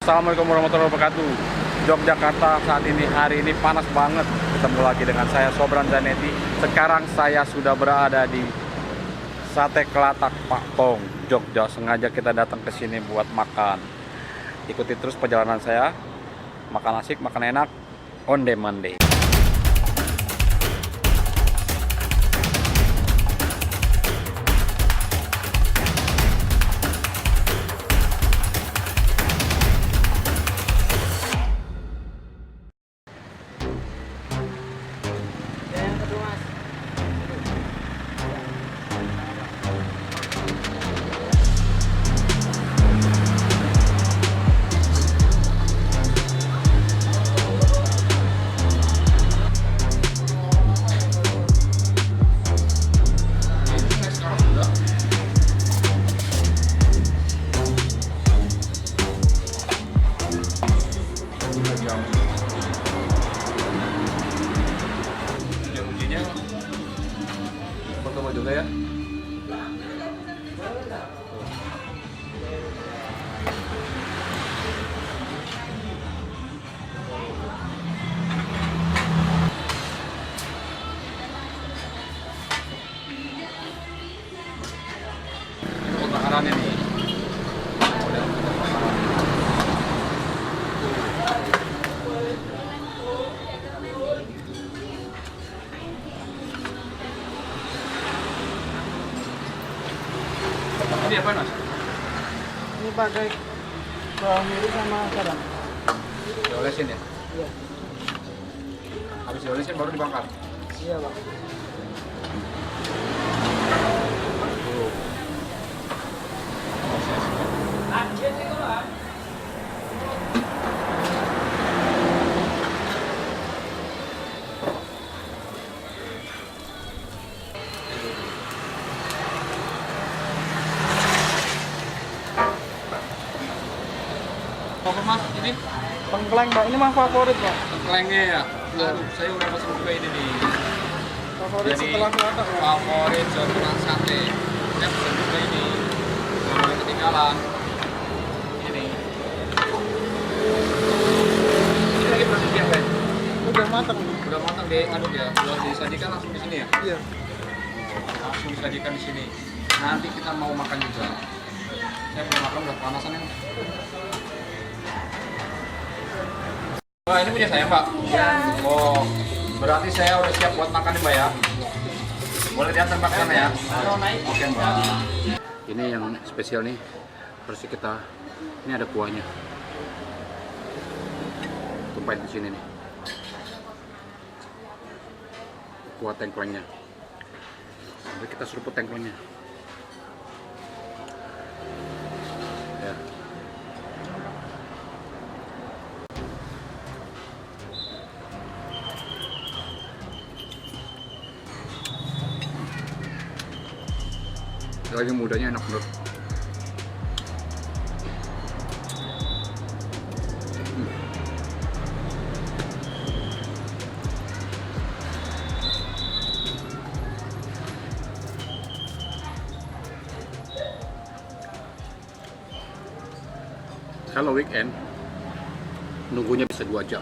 Assalamualaikum warahmatullahi wabarakatuh. Yogyakarta saat ini, hari ini panas banget. Ketemu lagi dengan saya Sobran Zanetti. Sekarang saya sudah berada di Sate Kelatak Pak Tong, Jogja. Sengaja kita datang ke sini buat makan. Ikuti terus perjalanan saya. Makan asik, makan enak, on demand day. Foto juga ya. Ini makanannya nih. Ini apa mas? Ini pakai bawang merah sama garam. Diolesin ya? Iya. Habis diolesin baru dibakar? Iya Pak. Apa mas ini? Tengkleng Pak, ini mah favorit Pak. Tengklengnya ya? Aduh, saya udah pesen juga ini nih. Favorit Jadi, setelah Kelatak Pak. favorit setelah sate. Saya pesen juga ini. Nggak boleh ketinggalan. Ini lagi proses biasa ya? Udah matang. Udah matang deh, aduh ya. Kalau disajikan langsung di sini ya? Iya. Langsung disajikan di sini. Nanti kita mau makan juga. Saya belum makan, udah panasan ya. Wah, ini punya saya Mbak? Iya. Oh, berarti saya udah siap buat makan nih Mbak ya? Boleh diantar Mbak ke sana ya? Oke Mbak. Ini yang spesial nih, versi kita. Ini ada kuahnya. Tumpahin di sini nih. Kuah tengklengnya. Jadi kita seruput tengklengnya. Ya. Daging mudanya enak banget. Kalau weekend nunggunya bisa 2 jam.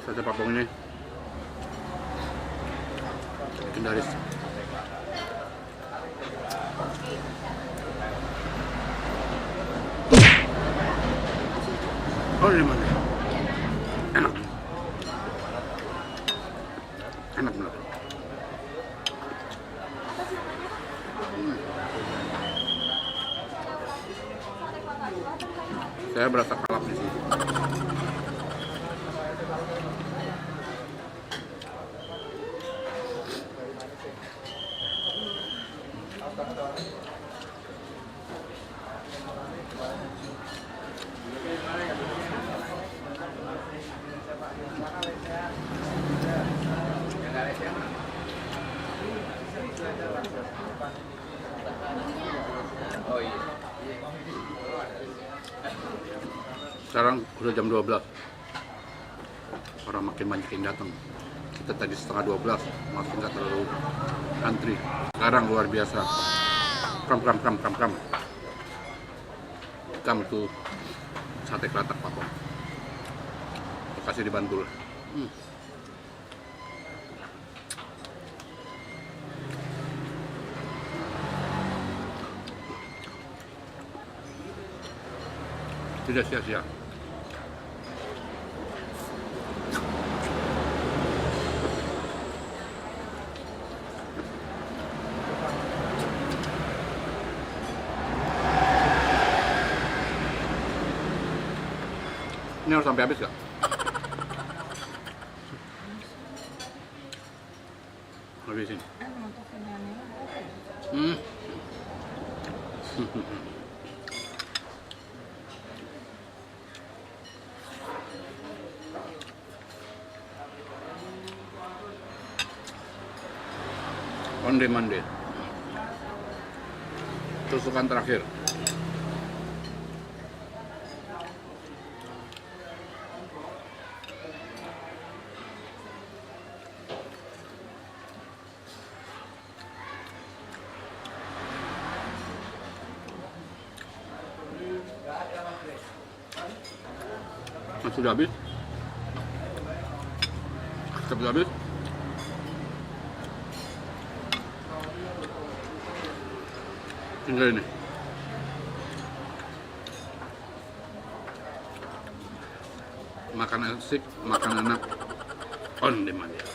Sate Pak Tong ini legendaris. Oh, ini mana? Enak. Enak banget. Saya berasa kalap di sini. Sekarang udah jam 12. Orang makin banyak yang datang. Kita tadi setengah 12, masih nggak terlalu antri. Sekarang luar biasa. Kam. Kam tuh sate kelatak Pak Pong. Lokasi di Bantul. Tidak sia-sia. Ini harus sampai habis gak? Habisin. Onde-mande. Tusukan terakhir. Sudah habis? Sudah habis? Tinggal ini. Makan asik, makan enak, on demand ya.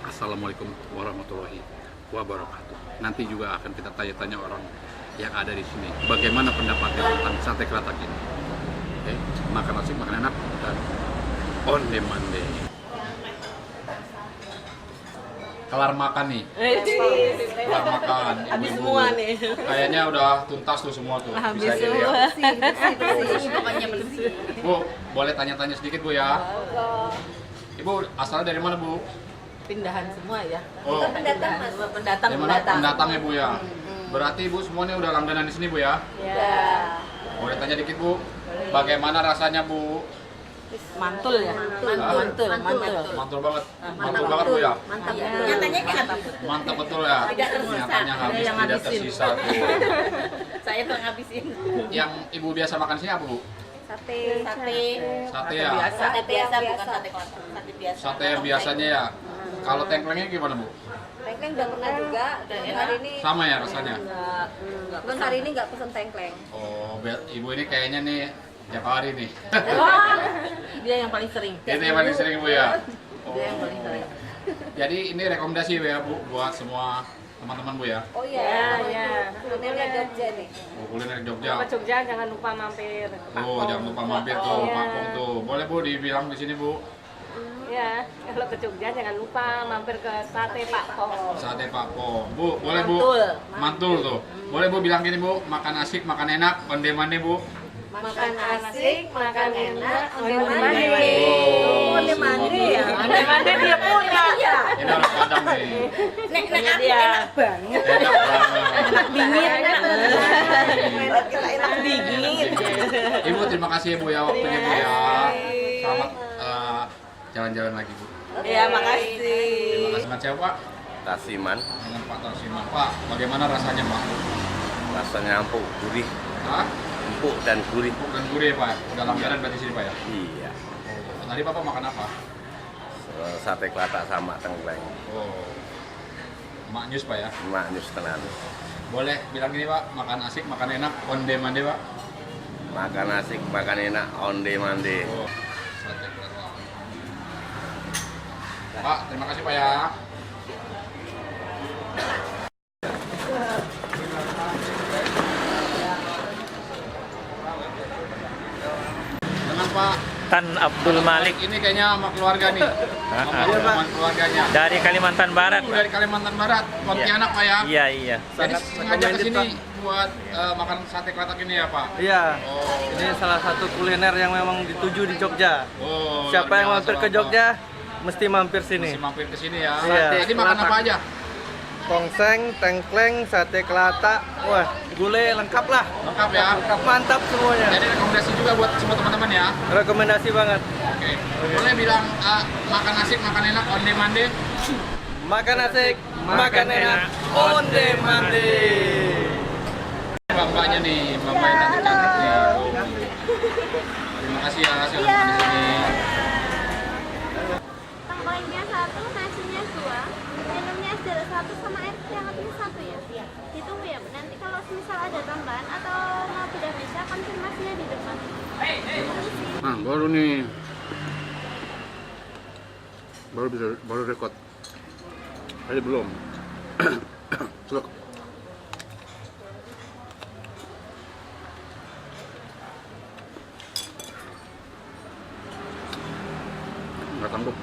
Assalamualaikum warahmatullahi wabarakatuh. Nanti juga akan kita tanya-tanya orang yang ada di sini, bagaimana pendapatnya tentang sate kelatak ini. Oke, makan asik, makan enak, dan on demand deh. Kelar makan nih. Kelar makan. Habis semua nih. Kayaknya udah tuntas tuh semua tuh. Habis Bisa dilihat. semua. Bersih. Pokoknya bersih. Bu, boleh tanya-tanya sedikit Bu ya? Ibu asalnya dari mana Bu? Pindahan semua ya. Oh, Pendatang mas. dari mana? Pendatang ya Bu ya? Berarti Ibu semuanya udah langganan di sini Bu ya? Ya. Boleh tanya dikit Bu? Bagaimana rasanya Bu? Mantul ya. Mantul Mantul banget Bu ya? Mantap. Nyatanya nggak habis. Mantap betul ya? Tidak tersisa. Nyatanya habis, Yang tidak habisin. tersisa Bu. Saya pernah ngabisin. Yang Ibu biasa makan sini apa Bu? Sate Sate ya? Sate biasa bukan sate kelatak. Sate biasa. Sate yang biasanya ya? Kalau tengklengnya gimana Bu? Tengkleng udah pernah juga, dan hari ini Sama ya rasanya? cuman hari ini nggak pesen tengkleng. Oh, Ibu ini kayaknya nih tiap hari nih. Dia yang paling sering. Ini yang paling sering Bu ya? Dia yang paling sering. Jadi ini rekomendasi ya Bu buat semua teman-teman Bu ya? Oh iya, Ya. kulinernya Jogja nih. Oh, kuliner Jogja. Ke Jogja jangan lupa mampir. Oh, jangan lupa mampir tuh, Iya. Pak Pong tuh. Boleh Bu dibilang di sini Bu? Ya, kalau ke Jogja jangan lupa mampir ke Sate Pak Pong. Sate Pak Pong. Bu, boleh Bu? Mantul. Mantul tuh. Boleh Bu bilang gini Bu, makan asik, makan enak, onde-mande Bu. Makan asik, makan enak, onde-mande. Oh, onde-mande ya. Mande dia punya. Ini orang Padang nih. Nek Punya dia. Banget. Enak banget. dingin. Kita enak Dingin. Ibu terima kasih ya Bu ya waktunya Bu ya. Selamat jalan-jalan lagi Bu. Ya, makasih. Terima kasih Mas Pak. Tasiman, Dengan Pak Tarsiman. Pak, bagaimana rasanya Pak? rasanya empuk, gurih, Hah? empuk dan gurih. Bukan gurih Pak, udah langganan berarti sini Pak ya? Iya, Oh, tadi Bapak makan apa? sate kelatak sama tengkleng, Oh, maknyus Pak ya? maknyus tenan. Boleh bilang gini Pak, makan asik, makan enak, onde mande Pak? Makan asik, makan enak, onde mande. Oh, sate kelatak. Pak, terima kasih Pak ya. Dengan Pak Tan Abdul Malik ini kayaknya sama keluarga nih, sama teman keluarganya. dari Kalimantan Barat, Pak. Dari Kalimantan Barat, Pontianak Pak ya. Iya, iya. Jadi sengaja ke sini buat makan sate kelatak ini ya Pak. Iya, Oh, ini salah satu kuliner yang memang dituju di Jogja. oh, Siapa yang luar mampir biasa, ke Bapak. Jogja, mesti mampir sini. Mesti mampir ke sini ya. Iya. Tadi makan apa aja? tongseng, tengkleng, sate kelata. Wah, gulai lengkap lah. Lengkap ya. Lengkap, mantap semuanya. Jadi rekomendasi juga buat semua teman-teman ya. Rekomendasi banget. Oke. Boleh bilang makan asik, makan enak, onde mande. Makan asik, makan enak, onde mande. Mbak-mbaknya nih, mbak-mbak yang cantik-cantik nih. Terima kasih ya sudah makan di sini. Tambahinnya 1, nasinya 2, minumnya es jeruk 1 sama air putih hangatnya 1 ya. Ditunggu ya, Bu. Nanti kalau misal ada tambahan atau mau tidak bisa, konfirmasinya di depan. Nah, baru nih. Baru record. Tadi belum. Celuk. Nggak sanggup.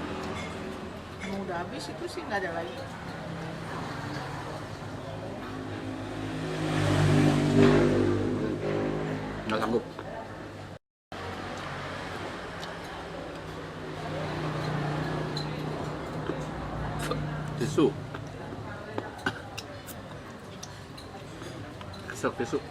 Mau udah habis itu sih nggak ada lagi. Nggak sanggup. Tisu. Kesel tisu.